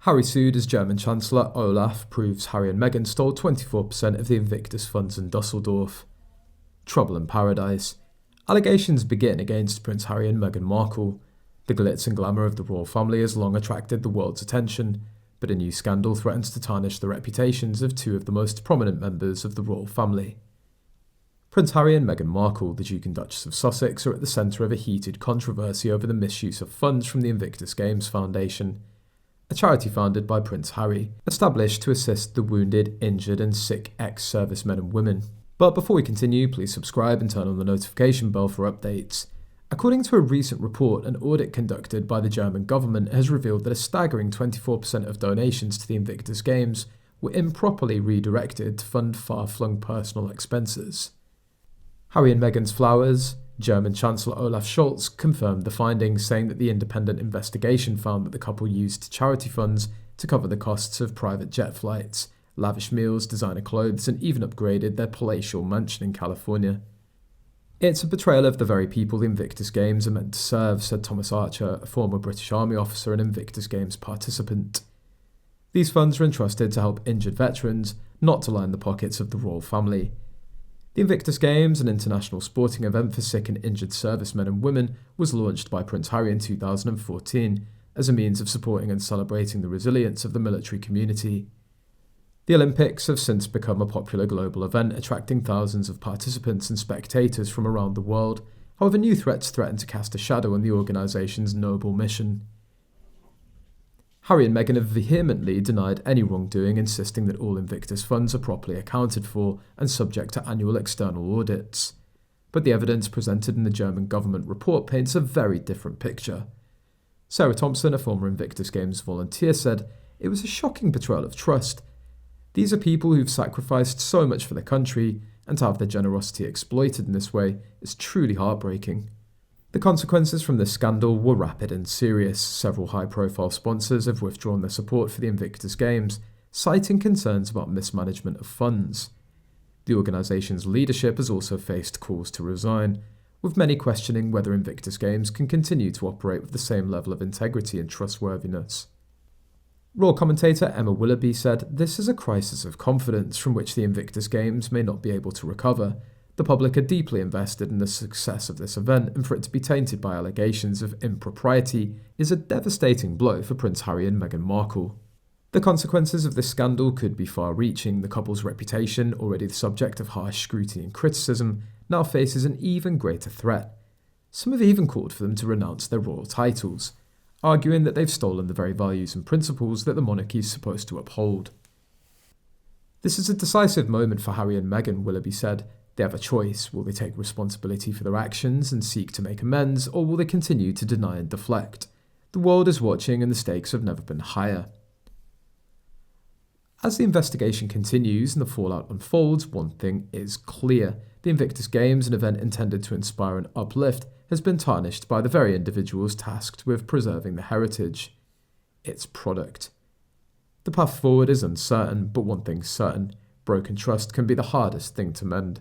Harry sued as German Chancellor Olaf proves Harry and Meghan stole 24% of the Invictus funds in Düsseldorf. Trouble in paradise. Allegations begin against Prince Harry and Meghan Markle. The glitz and glamour of the royal family has long attracted the world's attention, but a new scandal threatens to tarnish the reputations of two of the most prominent members of the royal family. Prince Harry and Meghan Markle, the Duke and Duchess of Sussex, are at the centre of a heated controversy over the misuse of funds from the Invictus Games Foundation, a charity founded by Prince Harry, established to assist the wounded, injured and sick ex-servicemen and women. But before we continue, please subscribe and turn on the notification bell for updates. According to a recent report, an audit conducted by the German government has revealed that a staggering 24% of donations to the Invictus Games were improperly redirected to fund far-flung personal expenses. Harry and Meghan's flowers, German Chancellor Olaf Scholz, confirmed the findings, saying that the independent investigation found that the couple used charity funds to cover the costs of private jet flights, lavish meals, designer clothes, and even upgraded their palatial mansion in California. "It's a betrayal of the very people the Invictus Games are meant to serve," said Thomas Archer, a former British Army officer and Invictus Games participant. "These funds are entrusted to help injured veterans, not to line the pockets of the royal family." The Invictus Games, an international sporting event for sick and injured servicemen and women, was launched by Prince Harry in 2014 as a means of supporting and celebrating the resilience of the military community. The Olympics have since become a popular global event, attracting thousands of participants and spectators from around the world. However, new threats threaten to cast a shadow on the organisation's noble mission. Harry and Meghan have vehemently denied any wrongdoing, insisting that all Invictus funds are properly accounted for and subject to annual external audits. But the evidence presented in the German government report paints a very different picture. Sarah Thompson, a former Invictus Games volunteer, said, "It was a shocking betrayal of trust. These are people who've sacrificed so much for their country, and to have their generosity exploited in this way is truly heartbreaking." The consequences from this scandal were rapid and serious. Several high-profile sponsors have withdrawn their support for the Invictus Games, citing concerns about mismanagement of funds. The organisation's leadership has also faced calls to resign, with many questioning whether Invictus Games can continue to operate with the same level of integrity and trustworthiness. Royal commentator Emma Willoughby said, "This is a crisis of confidence from which the Invictus Games may not be able to recover. The public are deeply invested in the success of this event, and for it to be tainted by allegations of impropriety is a devastating blow for Prince Harry and Meghan Markle." The consequences of this scandal could be far-reaching. The couple's reputation, already the subject of harsh scrutiny and criticism, now faces an even greater threat. Some have even called for them to renounce their royal titles, arguing that they've stolen the very values and principles that the monarchy is supposed to uphold. "This is a decisive moment for Harry and Meghan," Willoughby said. "They have a choice. Will they take responsibility for their actions and seek to make amends, or will they continue to deny and deflect? The world is watching and the stakes have never been higher." As the investigation continues and the fallout unfolds, one thing is clear. The Invictus Games, an event intended to inspire and uplift, has been tarnished by the very individuals tasked with preserving the heritage, its product. The path forward is uncertain, but one thing's certain: broken trust can be the hardest thing to mend.